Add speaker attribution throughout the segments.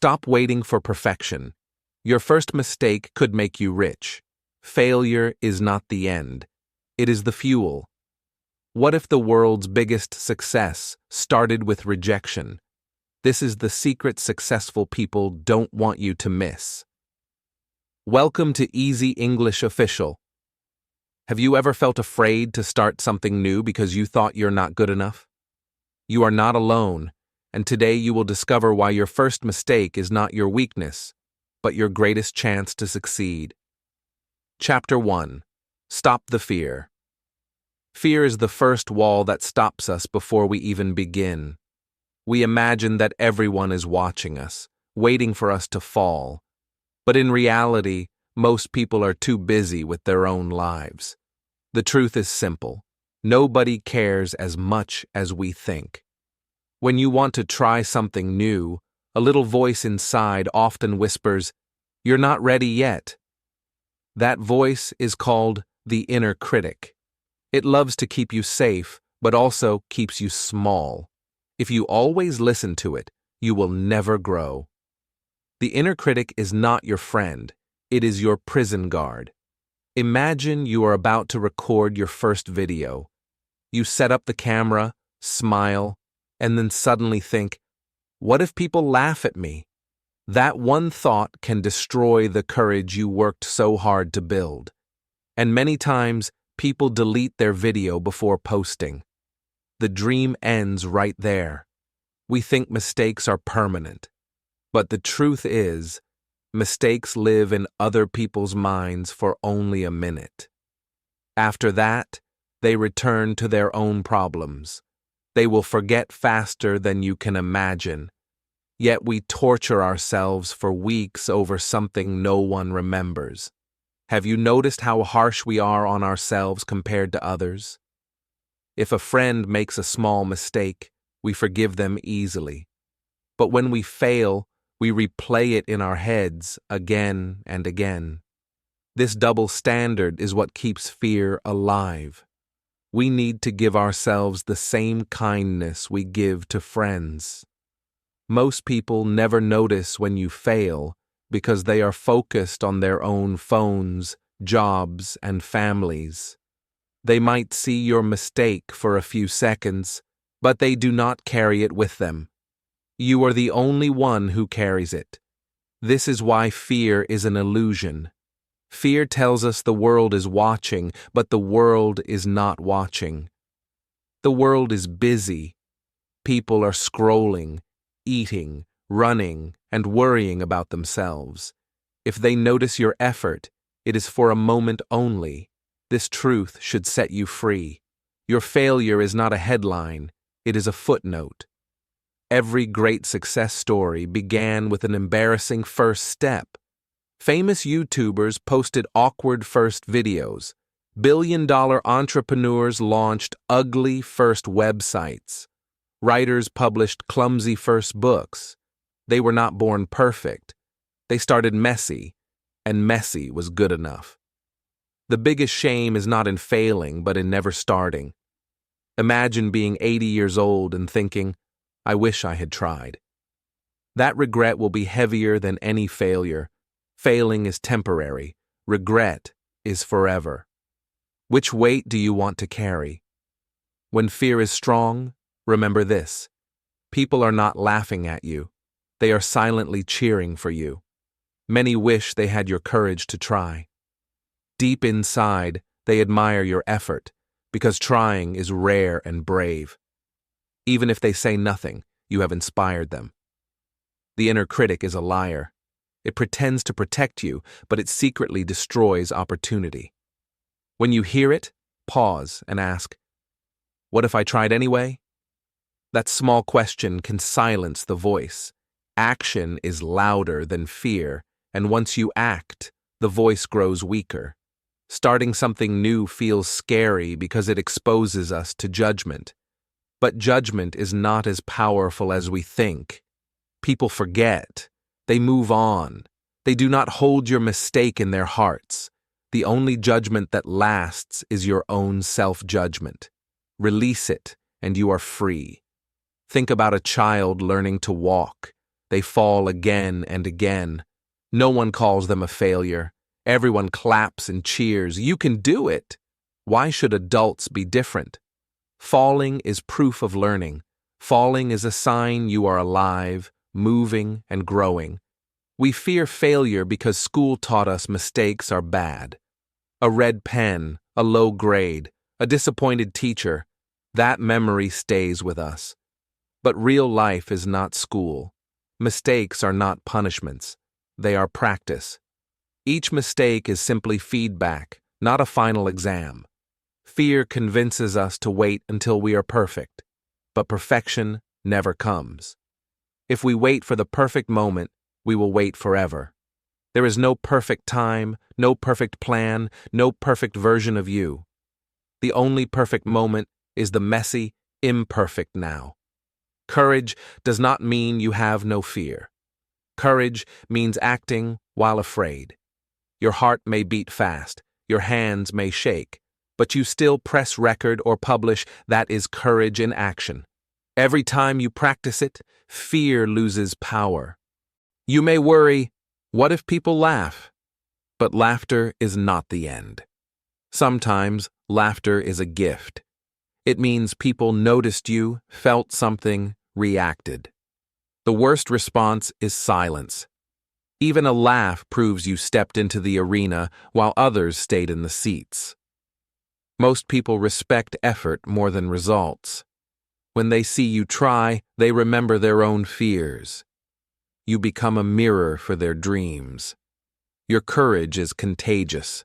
Speaker 1: Stop waiting for perfection. Your first mistake could make you rich. Failure is not the end. It is the fuel. What if the world's biggest success started with rejection? This is the secret successful people don't want you to miss. Welcome to Easy English Official. Have you ever felt afraid to start something new because you thought you're not good enough? You are not alone, and today you will discover why your first mistake is not your weakness, but your greatest chance to succeed. Chapter 1. Stop the Fear. Fear is the first wall that stops us before we even begin. We imagine that everyone is watching us, waiting for us to fall. But in reality, most people are too busy with their own lives. The truth is simple. Nobody cares as much as we think. When you want to try something new, a little voice inside often whispers, "You're not ready yet." That voice is called the inner critic. It loves to keep you safe, but also keeps you small. If you always listen to it, you will never grow. The inner critic is not your friend. It is your prison guard. Imagine you are about to record your first video. You set up the camera, smile, and then suddenly think, what if people laugh at me? That one thought can destroy the courage you worked so hard to build. And many times, people delete their video before posting. The dream ends right there. We think mistakes are permanent. But the truth is, mistakes live in other people's minds for only a minute. After that, they return to their own problems. They will forget faster than you can imagine. Yet we torture ourselves for weeks over something no one remembers. Have you noticed how harsh we are on ourselves compared to others? If a friend makes a small mistake, we forgive them easily. But when we fail, we replay it in our heads again and again. This double standard is what keeps fear alive. We need to give ourselves the same kindness we give to friends. Most people never notice when you fail because they are focused on their own phones, jobs, and families. They might see your mistake for a few seconds, but they do not carry it with them. You are the only one who carries it. This is why fear is an illusion. Fear tells us the world is watching, but the world is not watching. The world is busy. People are scrolling, eating, running, and worrying about themselves. If they notice your effort, it is for a moment only. This truth should set you free. Your failure is not a headline, it is a footnote. Every great success story began with an embarrassing first step. Famous YouTubers posted awkward first videos. Billion-dollar entrepreneurs launched ugly first websites. Writers published clumsy first books. They were not born perfect. They started messy, and messy was good enough. The biggest shame is not in failing, but in never starting. Imagine being 80 years old and thinking, I wish I had tried. That regret will be heavier than any failure. Failing is temporary. Regret is forever. Which weight do you want to carry? When fear is strong, remember this. People are not laughing at you. They are silently cheering for you. Many wish they had your courage to try. Deep inside, they admire your effort, because trying is rare and brave. Even if they say nothing, you have inspired them. The inner critic is a liar. It pretends to protect you, but it secretly destroys opportunity. When you hear it, pause and ask, what if I tried anyway? That small question can silence the voice. Action is louder than fear, and once you act, the voice grows weaker. Starting something new feels scary because it exposes us to judgment. But judgment is not as powerful as we think. People forget. They move on. They do not hold your mistake in their hearts. The only judgment that lasts is your own self-judgment. Release it, and you are free. Think about a child learning to walk. They fall again and again. No one calls them a failure. Everyone claps and cheers. You can do it. Why should adults be different? Falling is proof of learning. Falling is a sign you are alive, moving, and growing. We fear failure because school taught us mistakes are bad. A red pen, a low grade, a disappointed teacher, that memory stays with us. But real life is not school. Mistakes are not punishments. They are practice. Each mistake is simply feedback, not a final exam. Fear convinces us to wait until we are perfect, but perfection never comes. If we wait for the perfect moment, we will wait forever. There is no perfect time, no perfect plan, no perfect version of you. The only perfect moment is the messy, imperfect now. Courage does not mean you have no fear. Courage means acting while afraid. Your heart may beat fast, your hands may shake, but you still press record or publish. That is courage in action. Every time you practice it, fear loses power. You may worry, what if people laugh? But laughter is not the end. Sometimes laughter is a gift. It means people noticed you, felt something, reacted. The worst response is silence. Even a laugh proves you stepped into the arena while others stayed in the seats. Most people respect effort more than results. When they see you try, they remember their own fears. You become a mirror for their dreams. Your courage is contagious.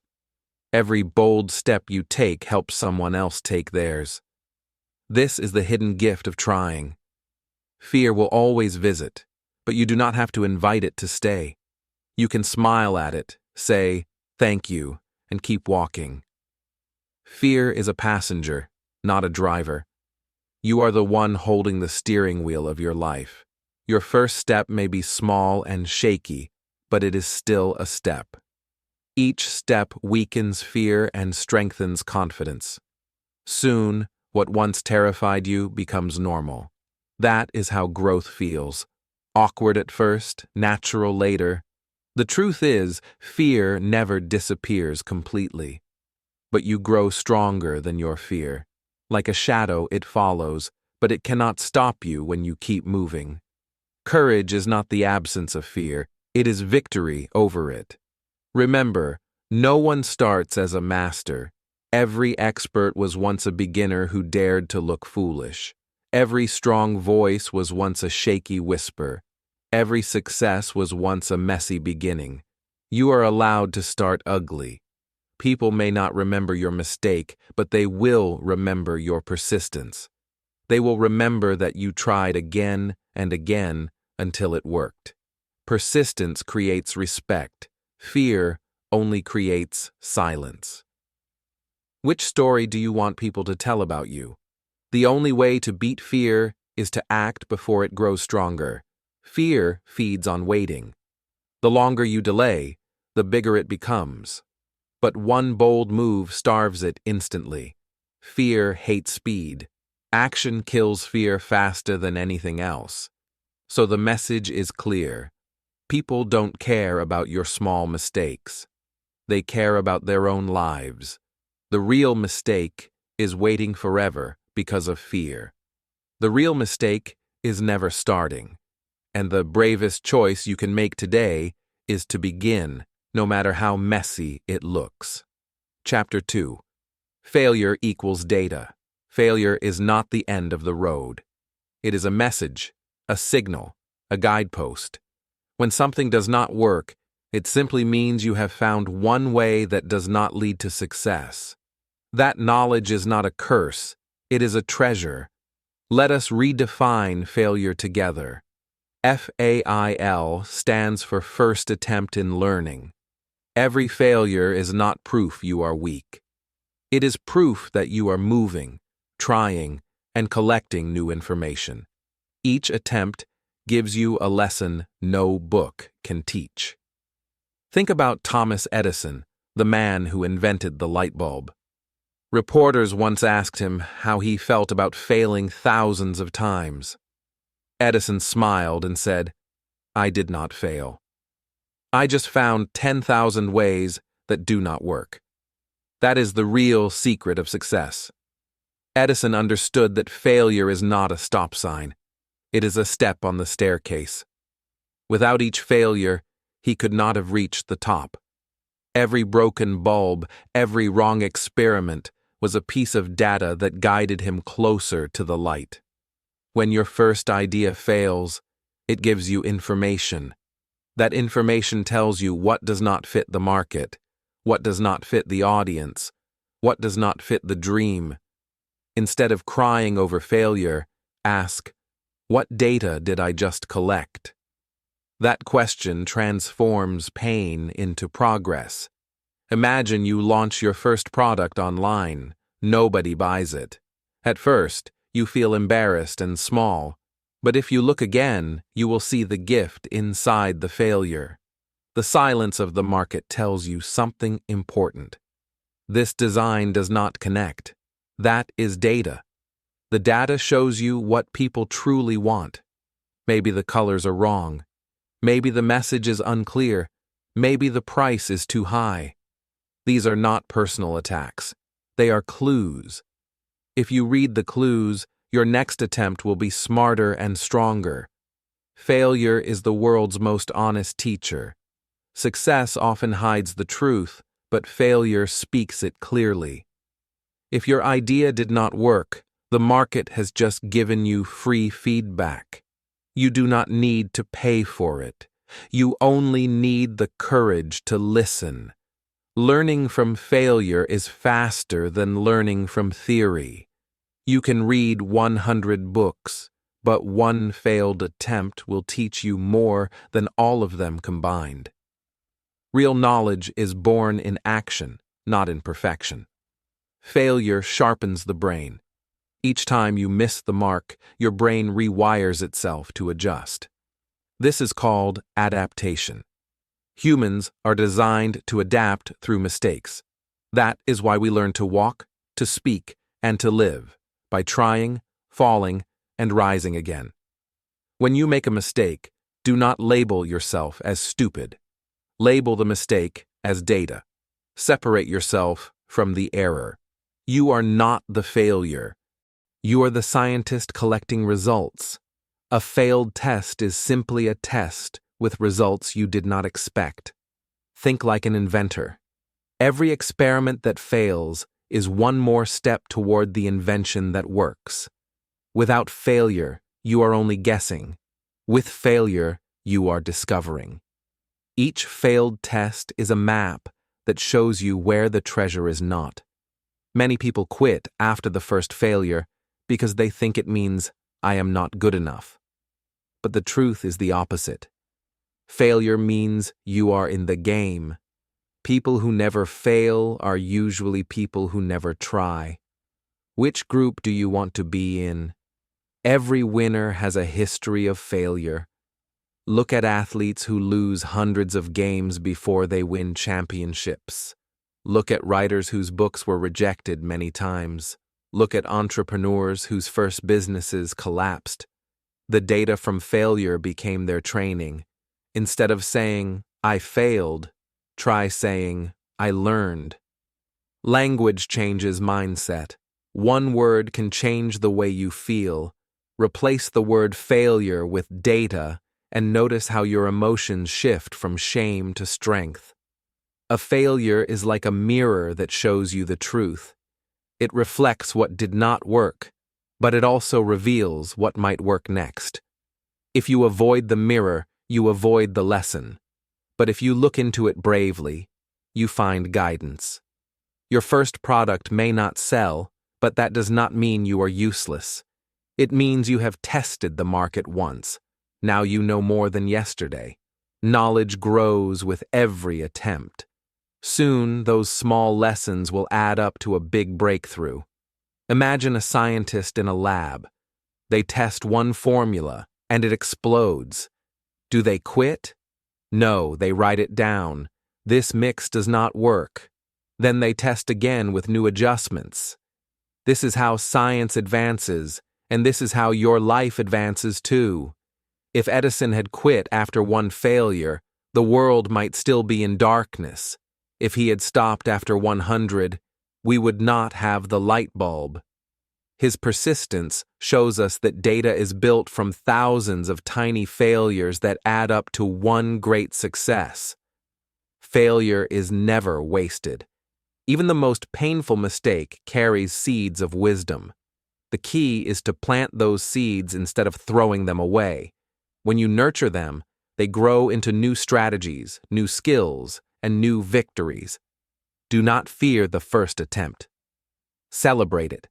Speaker 1: Every bold step you take helps someone else take theirs. This is the hidden gift of trying. Fear will always visit, but you do not have to invite it to stay. You can smile at it, say, "Thank you," and keep walking. Fear is a passenger, not a driver. You are the one holding the steering wheel of your life. Your first step may be small and shaky, but it is still a step. Each step weakens fear and strengthens confidence. Soon, what once terrified you becomes normal. That is how growth feels. Awkward at first, natural later. The truth is, fear never disappears completely. But you grow stronger than your fear. Like a shadow, it follows, but it cannot stop you when you keep moving. Courage is not the absence of fear, it is victory over it. Remember, no one starts as a master. Every expert was once a beginner who dared to look foolish. Every strong voice was once a shaky whisper. Every success was once a messy beginning. You are allowed to start ugly. People may not remember your mistake, but they will remember your persistence. They will remember that you tried again and again until it worked. Persistence creates respect. Fear only creates silence. Which story do you want people to tell about you? The only way to beat fear is to act before it grows stronger. Fear feeds on waiting. The longer you delay, the bigger it becomes. But one bold move starves it instantly. Fear hates speed. Action kills fear faster than anything else. So the message is clear. People don't care about your small mistakes. They care about their own lives. The real mistake is waiting forever because of fear. The real mistake is never starting. And the bravest choice you can make today is to begin, no matter how messy it looks. Chapter 2. Failure equals data. Failure is not the end of the road. It is a message, a signal, a guidepost. When something does not work, it simply means you have found one way that does not lead to success. That knowledge is not a curse, it is a treasure. Let us redefine failure together. FAIL stands for First Attempt in Learning. Every failure is not proof you are weak. It is proof that you are moving, trying, and collecting new information. Each attempt gives you a lesson no book can teach. Think about Thomas Edison, the man who invented the light bulb. Reporters once asked him how he felt about failing thousands of times. Edison smiled and said, I did not fail. I just found 10,000 ways that do not work. That is the real secret of success. Edison understood that failure is not a stop sign. It is a step on the staircase. Without each failure, he could not have reached the top. Every broken bulb, every wrong experiment was a piece of data that guided him closer to the light. When your first idea fails, it gives you information. That information tells you what does not fit the market, what does not fit the audience, what does not fit the dream. Instead of crying over failure, ask, what data did I just collect? That question transforms pain into progress. Imagine you launch your first product online. Nobody buys it. At first, you feel embarrassed and small, but if you look again, you will see the gift inside the failure. The silence of the market tells you something important. This design does not connect. That is data. The data shows you what people truly want. Maybe the colors are wrong. Maybe the message is unclear. Maybe the price is too high. These are not personal attacks. They are clues. If you read the clues, your next attempt will be smarter and stronger. Failure is the world's most honest teacher. Success often hides the truth, but failure speaks it clearly. If your idea did not work, the market has just given you free feedback. You do not need to pay for it. You only need the courage to listen. Learning from failure is faster than learning from theory. You can read 100 books, but one failed attempt will teach you more than all of them combined. Real knowledge is born in action, not in perfection. Failure sharpens the brain. Each time you miss the mark, your brain rewires itself to adjust. This is called adaptation. Humans are designed to adapt through mistakes. That is why we learn to walk, to speak, and to live, by trying, falling, and rising again. When you make a mistake, do not label yourself as stupid. Label the mistake as data. Separate yourself from the error. You are not the failure. You are the scientist collecting results. A failed test is simply a test with results you did not expect. Think like an inventor. Every experiment that fails is one more step toward the invention that works. Without failure, you are only guessing. With failure, you are discovering. Each failed test is a map that shows you where the treasure is not. Many people quit after the first failure because they think it means, I am not good enough. But the truth is the opposite. Failure means you are in the game. People who never fail are usually people who never try. Which group do you want to be in? Every winner has a history of failure. Look at athletes who lose hundreds of games before they win championships. Look at writers whose books were rejected many times. Look at entrepreneurs whose first businesses collapsed. The data from failure became their training. Instead of saying, I failed, try saying, I learned. Language changes mindset. One word can change the way you feel. Replace the word failure with data and notice how your emotions shift from shame to strength. A failure is like a mirror that shows you the truth. It reflects what did not work, but it also reveals what might work next. If you avoid the mirror, you avoid the lesson. But if you look into it bravely, you find guidance. Your first product may not sell, but that does not mean you are useless. It means you have tested the market once. Now you know more than yesterday. Knowledge grows with every attempt. Soon, those small lessons will add up to a big breakthrough. Imagine a scientist in a lab. They test one formula, and it explodes. Do they quit? No, they write it down. This mix does not work. Then they test again with new adjustments. This is how science advances, and this is how your life advances too. If Edison had quit after one failure, the world might still be in darkness. If he had stopped after 100, we would not have the light bulb. His persistence shows us that data is built from thousands of tiny failures that add up to one great success. Failure is never wasted. Even the most painful mistake carries seeds of wisdom. The key is to plant those seeds instead of throwing them away. When you nurture them, they grow into new strategies, new skills, and new victories. Do not fear the first attempt. Celebrate it.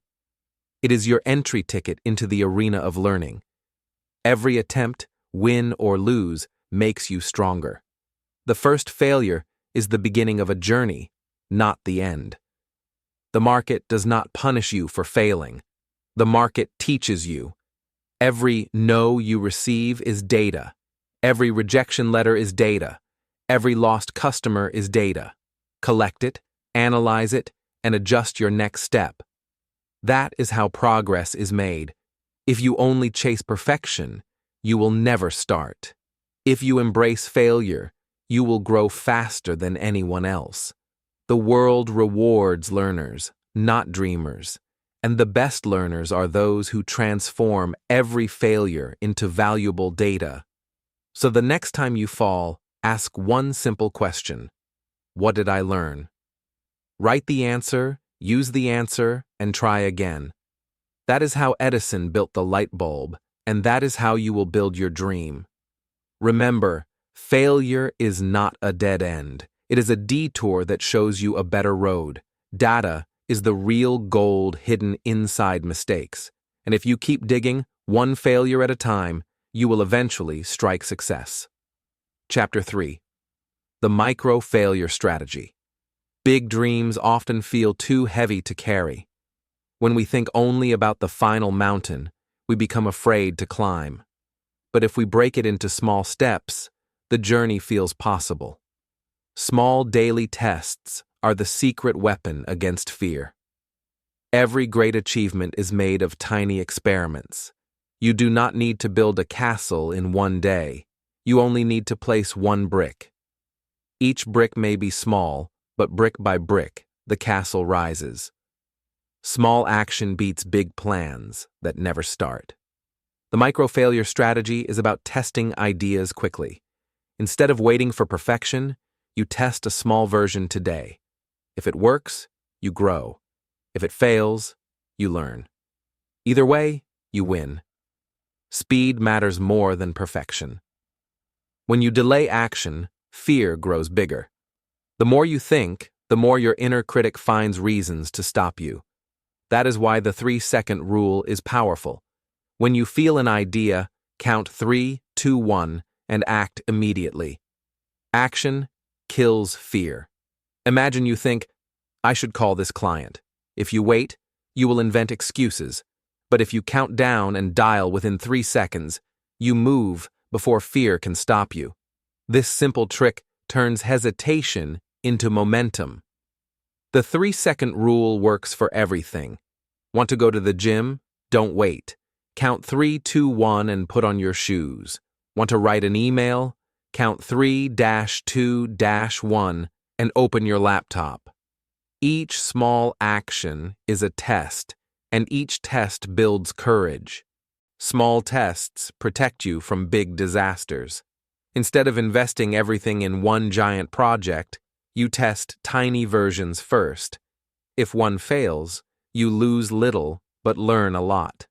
Speaker 1: It is your entry ticket into the arena of learning. Every attempt, win or lose, makes you stronger. The first failure is the beginning of a journey, not the end. The market does not punish you for failing. The market teaches you. Every no you receive is data. Every rejection letter is data. Every lost customer is data. Collect it, analyze it, and adjust your next step. That is how progress is made. If you only chase perfection, you will never start. If you embrace failure, you will grow faster than anyone else. The world rewards learners, not dreamers, and the best learners are those who transform every failure into valuable data. So the next time you fall, ask one simple question: what did I learn? Write the answer, use the answer, and try again. That is how Edison built the light bulb, and that is how you will build your dream. Remember, failure is not a dead end. It is a detour that shows you a better road. Data is the real gold hidden inside mistakes. And if you keep digging, one failure at a time, you will eventually strike success. Chapter 3. The Micro-Failure Strategy. Big dreams often feel too heavy to carry. When we think only about the final mountain, we become afraid to climb. But if we break it into small steps, the journey feels possible. Small daily tests are the secret weapon against fear. Every great achievement is made of tiny experiments. You do not need to build a castle in one day. You only need to place one brick. Each brick may be small, but brick by brick, the castle rises. Small action beats big plans that never start. The micro-failure strategy is about testing ideas quickly. Instead of waiting for perfection, you test a small version today. If it works, you grow. If it fails, you learn. Either way, you win. Speed matters more than perfection. When you delay action, fear grows bigger. The more you think, the more your inner critic finds reasons to stop you. That is why the 3-second rule is powerful. When you feel an idea, count 3, 2, 1, and act immediately. Action kills fear. Imagine you think, I should call this client. If you wait, you will invent excuses. But if you count down and dial within 3 seconds, you move before fear can stop you. This simple trick turns hesitation into momentum. The 3-second rule works for everything. Want to go to the gym? Don't wait. Count 3, 2, 1 and put on your shoes. Want to write an email? Count 3-2-1 and open your laptop. Each small action is a test, and each test builds courage. Small tests protect you from big disasters. Instead of investing everything in one giant project, you test tiny versions first. If one fails, you lose little but learn a lot.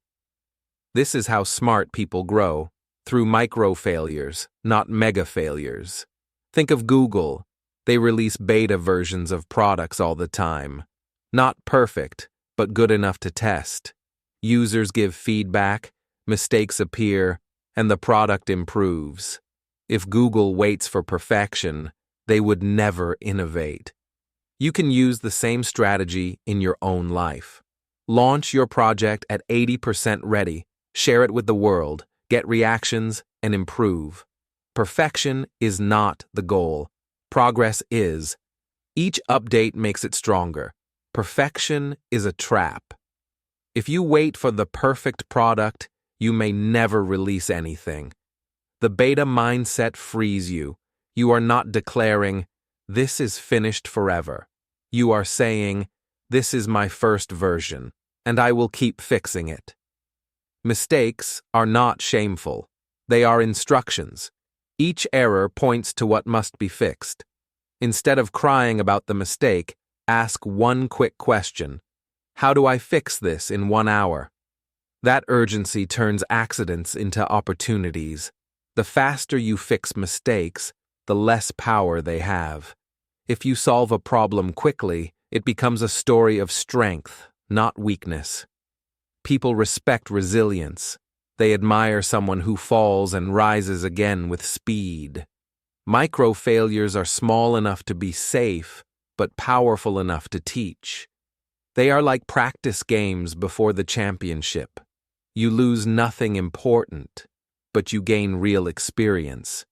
Speaker 1: This is how smart people grow, through micro-failures, not mega-failures. Think of Google. They release beta versions of products all the time. Not perfect, but good enough to test. Users give feedback, mistakes appear, and the product improves. If Google waits for perfection, they would never innovate. You can use the same strategy in your own life. Launch your project at 80% ready, share it with the world, get reactions, and improve. Perfection is not the goal. Progress is. Each update makes it stronger. Perfection is a trap. If you wait for the perfect product, you may never release anything. The beta mindset frees you. You are not declaring, "This is finished forever." You are saying, "This is my first version, and I will keep fixing it." Mistakes are not shameful. They are instructions. Each error points to what must be fixed. Instead of crying about the mistake, ask one quick question. How do I fix this in 1 hour? That urgency turns accidents into opportunities. The faster you fix mistakes, the less power they have. If you solve a problem quickly, it becomes a story of strength, not weakness. People respect resilience. They admire someone who falls and rises again with speed. Micro failures are small enough to be safe, but powerful enough to teach. They are like practice games before the championship. You lose nothing important, but you gain real experience.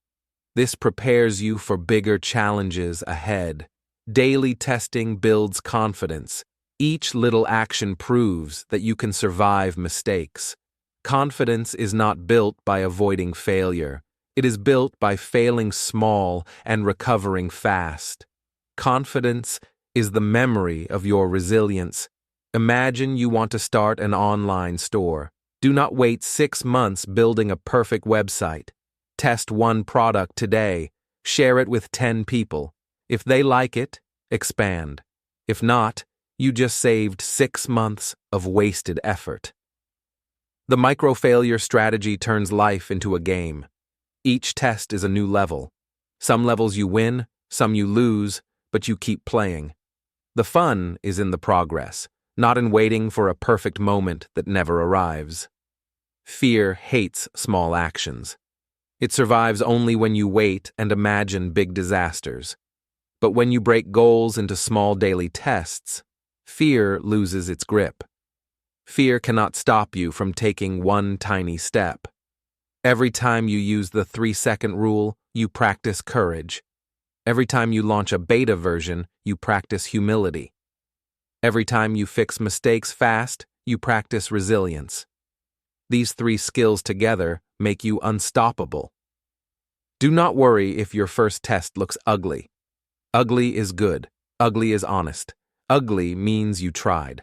Speaker 1: This prepares you for bigger challenges ahead. Daily testing builds confidence. Each little action proves that you can survive mistakes. Confidence is not built by avoiding failure. It is built by failing small and recovering fast. Confidence is the memory of your resilience. Imagine you want to start an online store. Do not wait 6 months building a perfect website. Test one product today. Share it with 10 people. If they like it, expand. If not, you just saved 6 months of wasted effort. The micro-failure strategy turns life into a game. Each test is a new level. Some levels you win, some you lose, but you keep playing. The fun is in the progress, not in waiting for a perfect moment that never arrives. Fear hates small actions. It survives only when you wait and imagine big disasters. But when you break goals into small daily tests, fear loses its grip. Fear cannot stop you from taking one tiny step. Every time you use the 3-second rule, you practice courage. Every time you launch a beta version, you practice humility. Every time you fix mistakes fast, you practice resilience. These 3 skills together make you unstoppable. Do not worry if your first test looks ugly. Ugly is good. Ugly is honest. Ugly means you tried.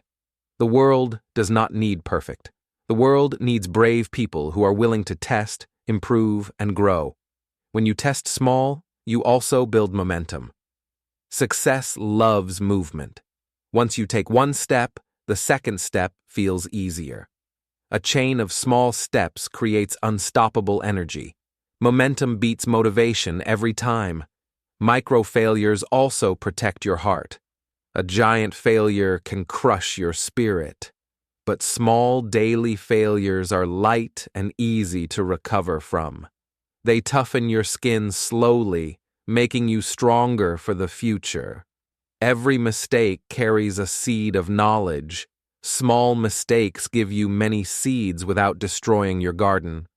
Speaker 1: The world does not need perfect. The world needs brave people who are willing to test, improve, and grow. When you test small, you also build momentum. Success loves movement. Once you take one step, the second step feels easier. A chain of small steps creates unstoppable energy. Momentum beats motivation every time. Micro failures also protect your heart. A giant failure can crush your spirit, but small daily failures are light and easy to recover from. They toughen your skin slowly, making you stronger for the future. Every mistake carries a seed of knowledge. Small mistakes give you many seeds without destroying your garden.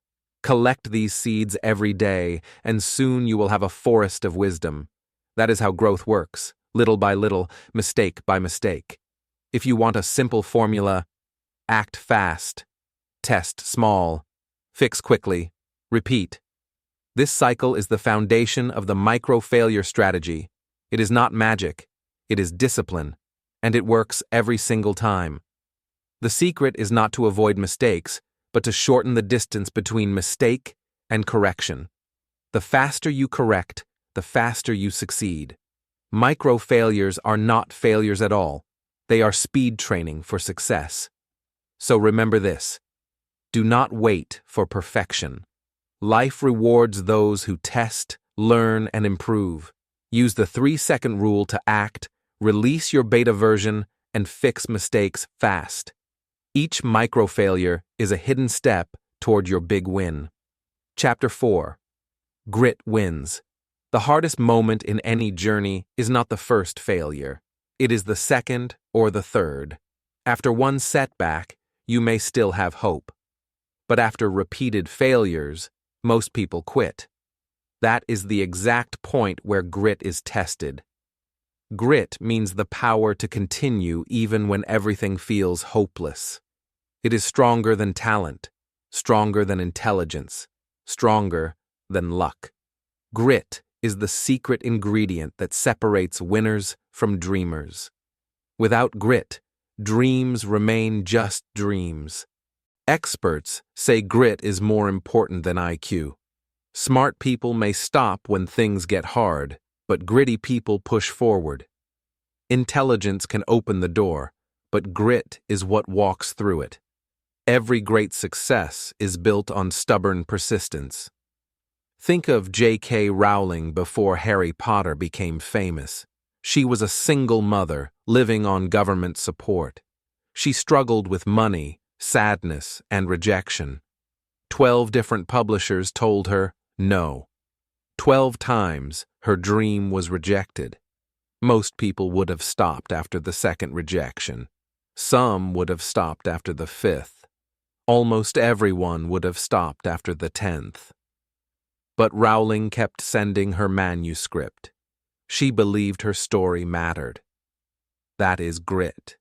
Speaker 1: Collect these seeds every day, and soon you will have a forest of wisdom. That is how growth works. Little by little, mistake by mistake. If you want a simple formula, act fast, test small, fix quickly, repeat. This cycle is the foundation of the micro-failure strategy. It is not magic, it is discipline, and it works every single time. The secret is not to avoid mistakes, but to shorten the distance between mistake and correction. The faster you correct, the faster you succeed. Micro-failures are not failures at all. They are speed training for success. So remember this. Do not wait for perfection. Life rewards those who test, learn, and improve. Use the 3-second rule to act, release your beta version, and fix mistakes fast. Each micro-failure is a hidden step toward your big win. Chapter 4. Grit wins. The hardest moment in any journey is not the first failure. It is the second or the third. After one setback, you may still have hope. But after repeated failures, most people quit. That is the exact point where grit is tested. Grit means the power to continue even when everything feels hopeless. It is stronger than talent, stronger than intelligence, stronger than luck. Grit is the secret ingredient that separates winners from dreamers. Without grit, dreams remain just dreams. Experts say grit is more important than IQ. Smart people may stop when things get hard, but gritty people push forward. Intelligence can open the door, but grit is what walks through it. Every great success is built on stubborn persistence. Think of J.K. Rowling before Harry Potter became famous. She was a single mother, living on government support. She struggled with money, sadness, and rejection. 12 different publishers told her no. 12 times her dream was rejected. Most people would have stopped after the second rejection. Some would have stopped after the 5th. Almost everyone would have stopped after the 10th. But Rowling kept sending her manuscript. She believed her story mattered. That is grit.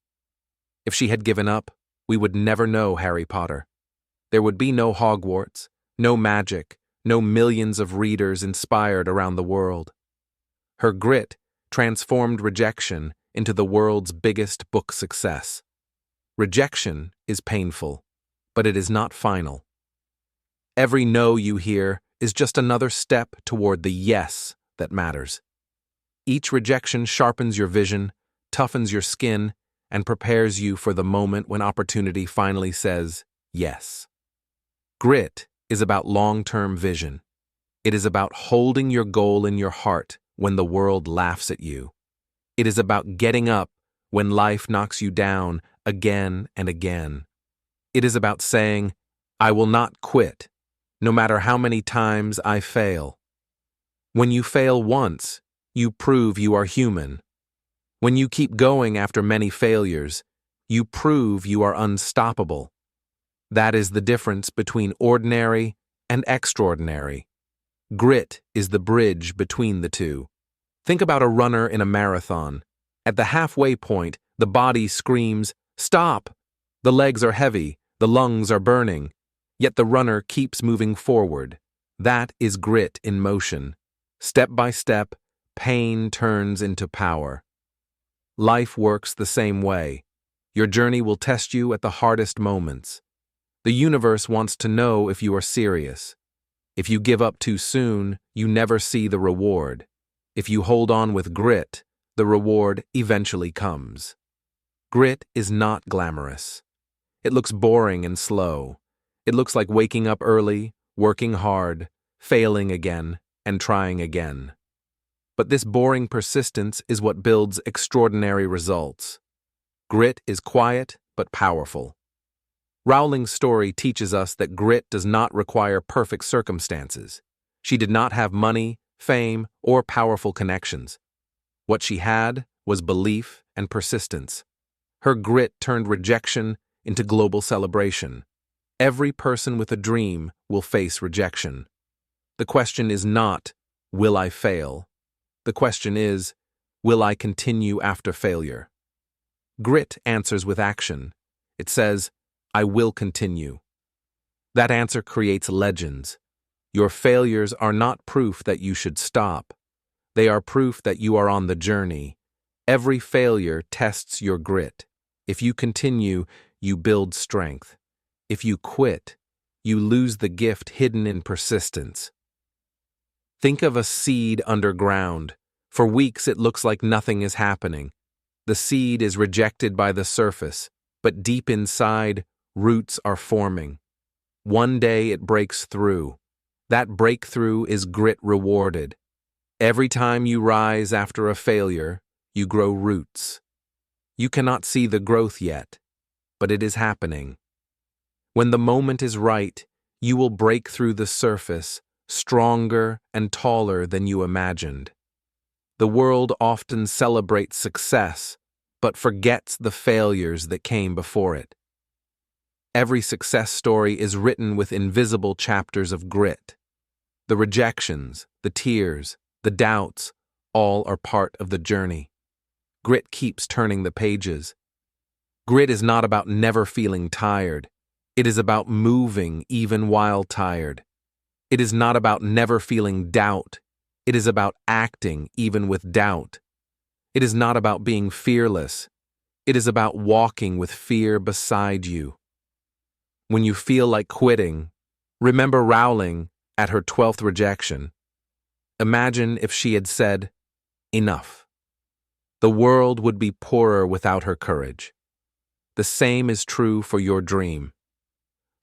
Speaker 1: If she had given up, we would never know Harry Potter. There would be no Hogwarts, no magic, no millions of readers inspired around the world. Her grit transformed rejection into the world's biggest book success. Rejection is painful, but it is not final. Every no you hear is just another step toward the yes that matters. Each rejection sharpens your vision, toughens your skin, and prepares you for the moment when opportunity finally says yes. Grit is about long-term vision. It is about holding your goal in your heart when the world laughs at you. It is about getting up when life knocks you down again and again. It is about saying, I will not quit, no matter how many times I fail. When you fail once, you prove you are human. When you keep going after many failures, you prove you are unstoppable. That is the difference between ordinary and extraordinary. Grit is the bridge between the two. Think about a runner in a marathon. At the halfway point, the body screams, "Stop!" The legs are heavy, the lungs are burning, yet the runner keeps moving forward. That is grit in motion. Step by step, pain turns into power. Life works the same way. Your journey will test you at the hardest moments. The universe wants to know if you are serious. If you give up too soon, you never see the reward. If you hold on with grit, the reward eventually comes. Grit is not glamorous. It looks boring and slow. It looks like waking up early, working hard, failing again, and trying again. But this boring persistence is what builds extraordinary results. Grit is quiet but powerful. Rowling's story teaches us that grit does not require perfect circumstances. She did not have money, fame, or powerful connections. What she had was belief and persistence. Her grit turned rejection into global celebration. Every person with a dream will face rejection. The question is not, will I fail? The question is, will I continue after failure? Grit answers with action. It says, I will continue. That answer creates legends. Your failures are not proof that you should stop. They are proof that you are on the journey. Every failure tests your grit. If you continue, you build strength. If you quit, you lose the gift hidden in persistence. Think of a seed underground. For weeks it looks like nothing is happening. The seed is rejected by the surface, but deep inside, roots are forming. One day it breaks through. That breakthrough is grit rewarded. Every time you rise after a failure, you grow roots. You cannot see the growth yet, but it is happening. When the moment is right, you will break through the surface, stronger and taller than you imagined. The world often celebrates success, but forgets the failures that came before it. Every success story is written with invisible chapters of grit. The rejections, the tears, the doubts, all are part of the journey. Grit keeps turning the pages. Grit is not about never feeling tired. It is about moving even while tired. It is not about never feeling doubt. It is about acting even with doubt. It is not about being fearless. It is about walking with fear beside you. When you feel like quitting, remember Rowling at her 12th rejection. Imagine if she had said, "Enough." The world would be poorer without her courage. The same is true for your dream.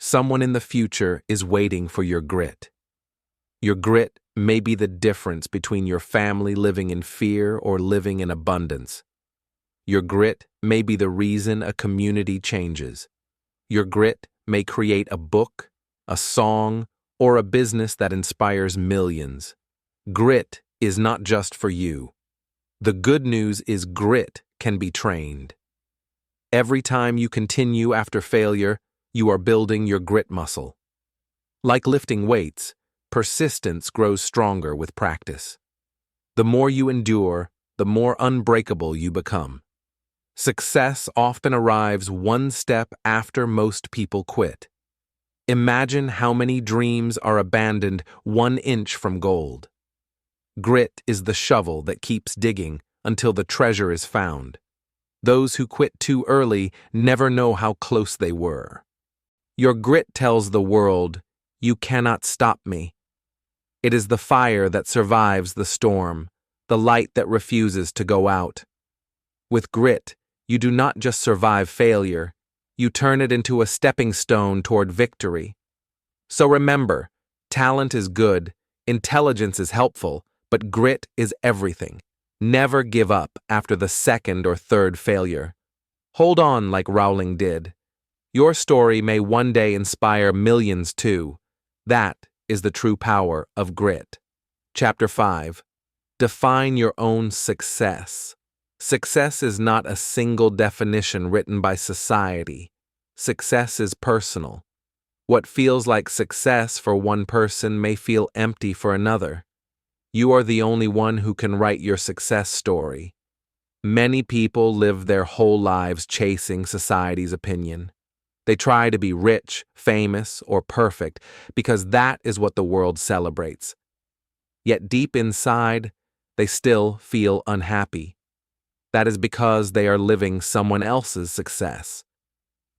Speaker 1: Someone in the future is waiting for your grit. Your grit may be the difference between your family living in fear or living in abundance. Your grit may be the reason a community changes. Your grit may create a book, a song, or a business that inspires millions. Grit is not just for you. The good news is grit can be trained. Every time you continue after failure, you are building your grit muscle. Like lifting weights, persistence grows stronger with practice. The more you endure, the more unbreakable you become. Success often arrives one step after most people quit. Imagine how many dreams are abandoned 1 inch from gold. Grit is the shovel that keeps digging until the treasure is found. Those who quit too early never know how close they were. Your grit tells the world, "You cannot stop me." It is the fire that survives the storm, the light that refuses to go out. With grit, you do not just survive failure, you turn it into a stepping stone toward victory. So remember, talent is good, intelligence is helpful, but grit is everything. Never give up after the second or third failure. Hold on like Rowling did. Your story may one day inspire millions too. That is the true power of grit. Chapter 5. Define your own success. Success is not a single definition written by society. Success is personal. What feels like success for one person may feel empty for another. You are the only one who can write your success story. Many people live their whole lives chasing society's opinion. They try to be rich, famous, or perfect because that is what the world celebrates. Yet deep inside, they still feel unhappy. That is because they are living someone else's success.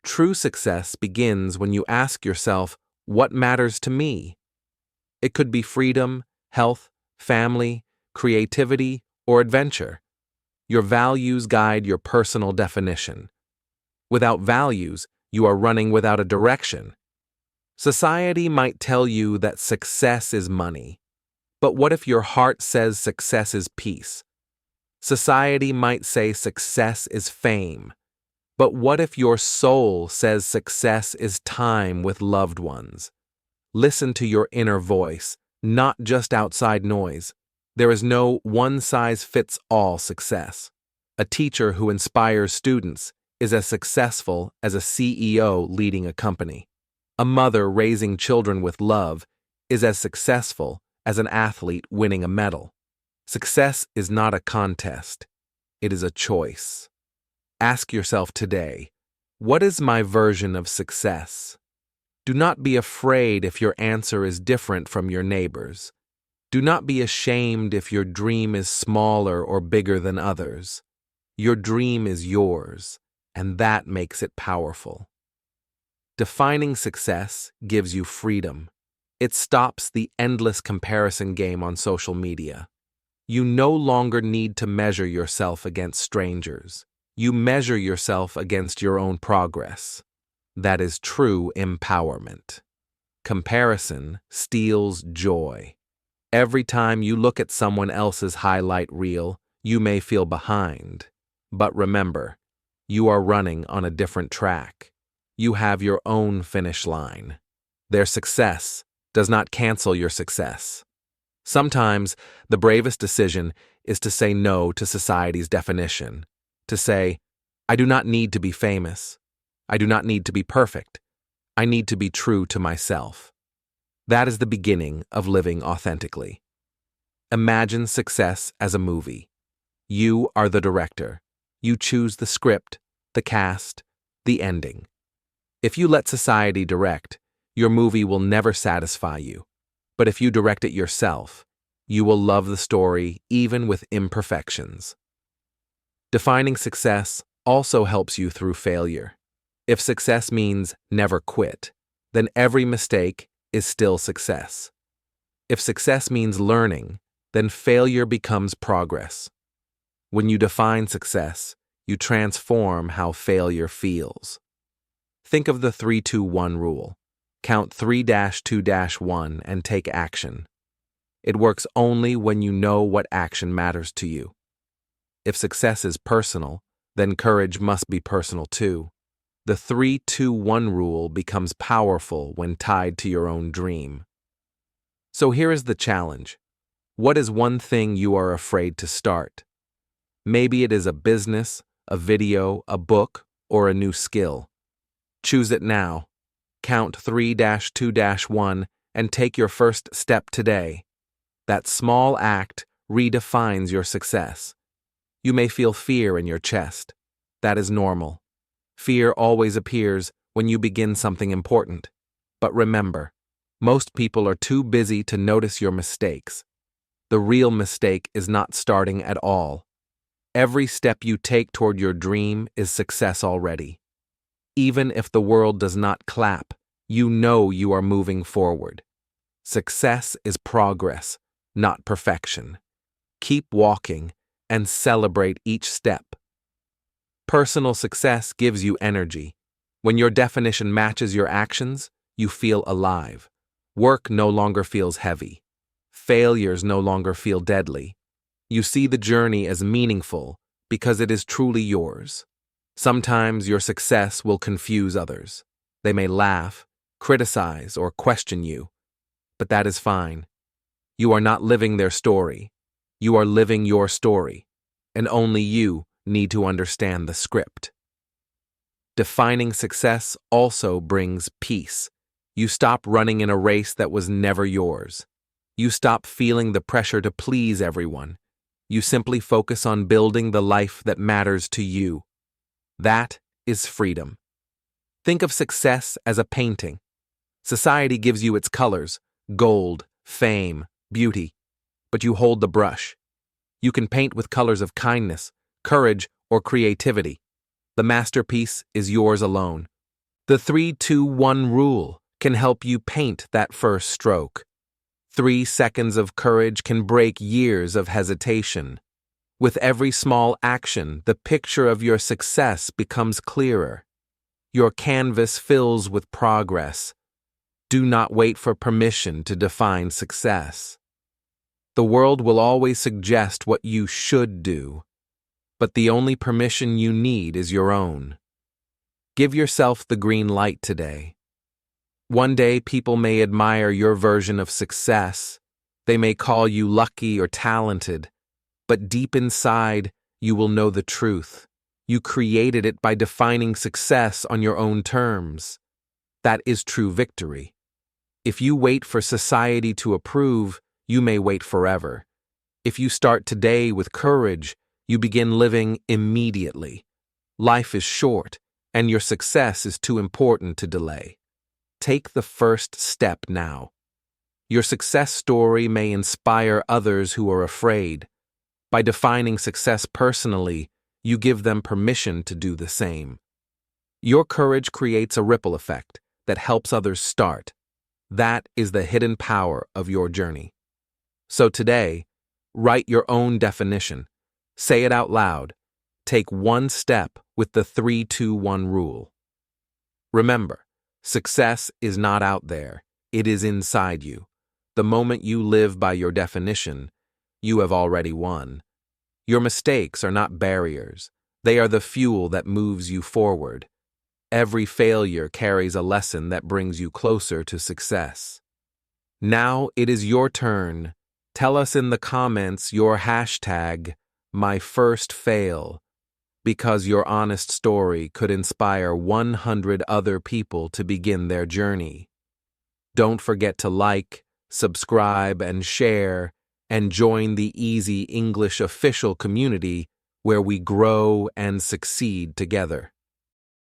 Speaker 1: True success begins when you ask yourself, what matters to me? It could be freedom, health, family, creativity, or adventure. Your values guide your personal definition. Without values, you are running without a direction. Society might tell you that success is money, but what if your heart says success is peace? Society might say success is fame, but what if your soul says success is time with loved ones? Listen to your inner voice, not just outside noise. There is no one-size-fits-all success. A teacher who inspires students is as successful as a CEO leading a company. A mother raising children with love is as successful as an athlete winning a medal. Success is not a contest. It is a choice. Ask yourself today, what is my version of success? Do not be afraid if your answer is different from your neighbor's. Do not be ashamed if your dream is smaller or bigger than others. Your dream is yours, and that makes it powerful. Defining success gives you freedom. It stops the endless comparison game on social media. You no longer need to measure yourself against strangers. You measure yourself against your own progress. That is true empowerment. Comparison steals joy. Every time you look at someone else's highlight reel, you may feel behind. But remember, you are running on a different track. You have your own finish line. Their success does not cancel your success. Sometimes, the bravest decision is to say no to society's definition. To say, I do not need to be famous. I do not need to be perfect. I need to be true to myself. That is the beginning of living authentically. Imagine success as a movie. You are the director. You choose the script, the cast, the ending. If you let society direct, your movie will never satisfy you. But if you direct it yourself, you will love the story even with imperfections. Defining success also helps you through failure. If success means never quit, then every mistake is still success. If success means learning, then failure becomes progress. When you define success, you transform how failure feels. Think of the 3-2-1 rule. Count 3-2-1 and take action. It works only when you know what action matters to you. If success is personal, then courage must be personal too. The 3-2-1 rule becomes powerful when tied to your own dream. So here is the challenge. What is one thing you are afraid to start? Maybe it is a business, a video, a book, or a new skill. Choose it now. Count 3-2-1 and take your first step today. That small act redefines your success. You may feel fear in your chest. That is normal. Fear always appears when you begin something important. But remember, most people are too busy to notice your mistakes. The real mistake is not starting at all. Every step you take toward your dream is success already. Even if the world does not clap, you know you are moving forward. Success is progress, not perfection. Keep walking and celebrate each step. Personal success gives you energy. When your definition matches your actions, you feel alive. Work no longer feels heavy. Failures no longer feel deadly. You see the journey as meaningful because it is truly yours. Sometimes your success will confuse others. They may laugh, criticize, or question you. But that is fine. You are not living their story. You are living your story, and only you need to understand the script. Defining success also brings peace. You stop running in a race that was never yours. You stop feeling the pressure to please everyone. You simply focus on building the life that matters to you. That is freedom. Think of success as a painting. Society gives you its colors, gold, fame, beauty, but you hold the brush. You can paint with colors of kindness, courage, or creativity. The masterpiece is yours alone. The 3-2-1 rule can help you paint that first stroke. 3 seconds of courage can break years of hesitation. With every small action, the picture of your success becomes clearer. Your canvas fills with progress. Do not wait for permission to define success. The world will always suggest what you should do, but the only permission you need is your own. Give yourself the green light today. One day people may admire your version of success. They may call you lucky or talented, but deep inside, you will know the truth. You created it by defining success on your own terms. That is true victory. If you wait for society to approve, you may wait forever. If you start today with courage, you begin living immediately. Life is short, and your success is too important to delay. Take the first step now. Your success story may inspire others who are afraid. By defining success personally, you give them permission to do the same. Your courage creates a ripple effect that helps others start. That is the hidden power of your journey. So today, write your own definition. Say it out loud. Take one step with the 3-2-1 rule. Remember, success is not out there. It is inside you. The moment you live by your definition, you have already won. Your mistakes are not barriers. They are the fuel that moves you forward. Every failure carries a lesson that brings you closer to success. Now it is your turn. Tell us in the comments your hashtag, #MyFirstFail, because your honest story could inspire 100 other people to begin their journey. Don't forget to like, subscribe, and share, and join the Easy English official community where we grow and succeed together.